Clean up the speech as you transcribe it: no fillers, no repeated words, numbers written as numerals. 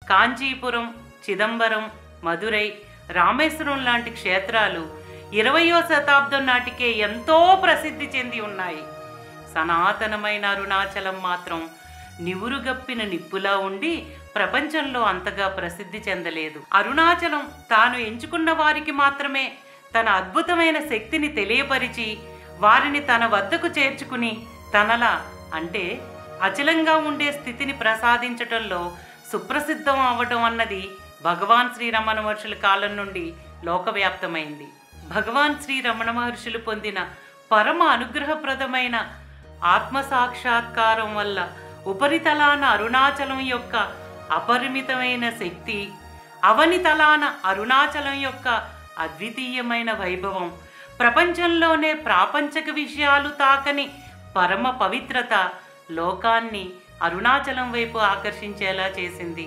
కాంచీపురం, చిదంబరం, మదురై, రామేశ్వరం లాంటి క్షేత్రాలు 20వ శతాబ్దం నాటికే ఎంతో ప్రసిద్ధి చెంది ఉన్నాయి. సనాతనమైన అరుణాచలం మాత్రం నివురుగప్పిన నిప్పులా ఉండి ప్రపంచంలో అంతగా ప్రసిద్ధి చెందలేదు. అరుణాచలం తాను ఎంచుకున్న వారికి మాత్రమే తన అద్భుతమైన శక్తిని తెలియపరిచి వారిని తన వద్దకు చేర్చుకుని తనలా అంటే అచలంగా ఉండే స్థితిని ప్రసాదించటంలో సుప్రసిద్ధం అవ్వటం అన్నది భగవాన్ శ్రీ రమణ మహర్షుల కాలం నుండి లోకవ్యాప్తమైంది. భగవాన్ శ్రీ రమణ మహర్షులు పొందిన పరమ అనుగ్రహప్రదమైన ఆత్మసాక్షాత్కారం వల్ల ఉపరితలాన అరుణాచలం యొక్క అపరిమితమైన శక్తి, అవనితలాన అరుణాచలం యొక్క అద్వితీయమైన వైభవం, ప్రపంచంలోనే ప్రాపంచక విషయాలు తాకని పరమ పవిత్రత లోకాన్ని అరుణాచలం వైపు ఆకర్షించేలా చేసింది.